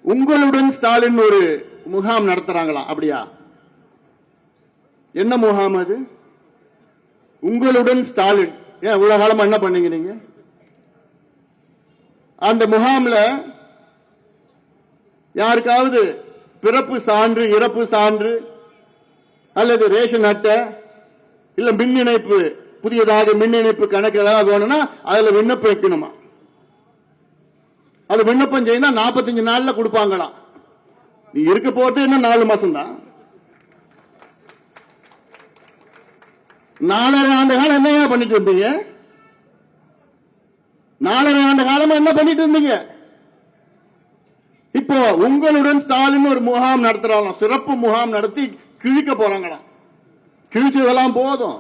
உங்களுடன் ஸ்டாலின் ஒரு முகாம் நடத்துறாங்களாம். அப்படியா? என்ன முகாம் அது? உங்களுடன் ஸ்டாலின். ஏன் இவ்வளவு காலமா என்ன பண்ணீங்க நீங்க? அந்த முகாம்ல யாருக்காவது பிறப்பு சான்று, இறப்பு சான்று அல்லது ரேஷன் அட்டை இல்ல மின் இணைப்பு, புதியதாக மின் இணைப்பு கணக்கு ஏதாவது வேணும்னா அதுல விண்ணப்பம் வைக்கணுமா? அது விண்ணப்பம் செய்ய 45 நாள்ல கொடுப்பாங்களாம். நீ இருக்க போட்டு என்ன 4 மாசம் தான். 4.5 ஆண்டு காலம் என்ன பண்ணிட்டு இருந்தீங்க? 4.5 ஆண்டு காலமா என்ன பண்ணிட்டு இருந்தீங்க? இப்போ உங்களுடன் ஸ்டாலின் ஒரு முகாம் நடத்துறாங்க, சிறப்பு முகாம் நடத்தி கிழிக்க போறாங்களாம். கிழிச்சதெல்லாம் போதும்.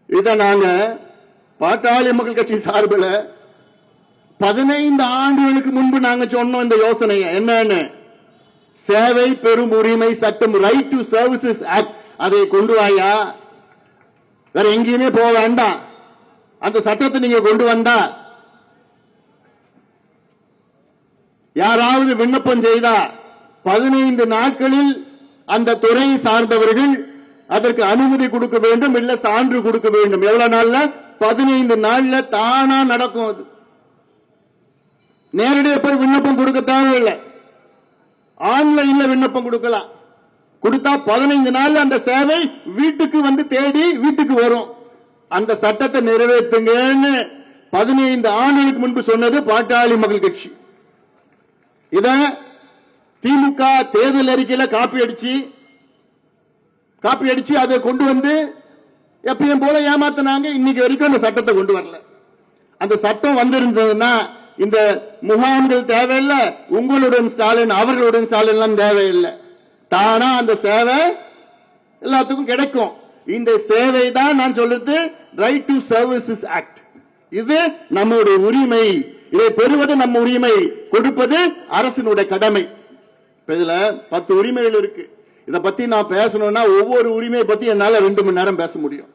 இத நாங்க பாட்டாளி மக்கள் கட்சி சார்பில் 15 ஆண்டுகளுக்கு முன்பு நாங்க சொன்னோம் இந்த யோசனையை. என்னன்னு? சேவை பெரும் உரிமை சட்டம், ரைட் டு சர்வீசஸ் ஆக்ட், அதை கொண்டு வாயா, வேற எங்கேயுமே போக வேண்டாம். அந்த சட்டத்தை நீங்க கொண்டு வந்தா யாராவது விண்ணப்பம் செய்தா 15 நாட்களில் அந்த துறை சார்ந்தவர்கள் அதற்கு அனுமதி கொடுக்க வேண்டும், இல்ல சான்று கொடுக்க வேண்டும். எவ்வளவு நாள்ல? 15 நாள்ல தானா நடக்கும். அது நேரடியாக போய் விண்ணப்பம் கொடுக்க தேவையில்லை, ஆன்லைன்ல விண்ணப்பம் கொடுக்கலாம். கொடுத்தா 15 நாள்ல அந்த சேவை வீட்டுக்கு வந்து தேடி வீட்டுக்கு வரும். அந்த சட்டத்தை நிறைவேற்றுங்கன்னு 15 ஆண்டுகளுக்கு முன்பு சொன்னது பாட்டாளி மக்கள் கட்சி. இத திமுக தேர்தல் அறிக்கையில காப்பி அடிச்சு அதை கொண்டு வந்து எப்பயும் போல ஏமாத்தினாங்க. இன்னைக்கு வரைக்கும் அந்த சட்டத்தை கொண்டு வரல. அந்த சட்டம் வந்திருந்ததுன்னா இந்த முகாம்கள் தேவையில்லை, உங்களுடன் ஸ்டாலின் அவர்களுடன் ஸ்டாலின் தேவையில்லை. தானா அந்த சேவை எல்லாத்துக்கும் கிடைக்கும். இந்த சேவை தான் நான் சொல்றது ரைட் டு சர்வீசஸ் ஆக்ட். இது நம்முடைய உரிமை. இதை பெறுவது நம்ம உரிமை, கொடுப்பது அரசினுடைய கடமை. இதுல 10 உரிமைகள் இருக்கு. இதை பத்தி நான் பேசணும்னா ஒவ்வொரு உரிமையை பத்தி என்னால 2 மணி நேரம் பேச முடியும்.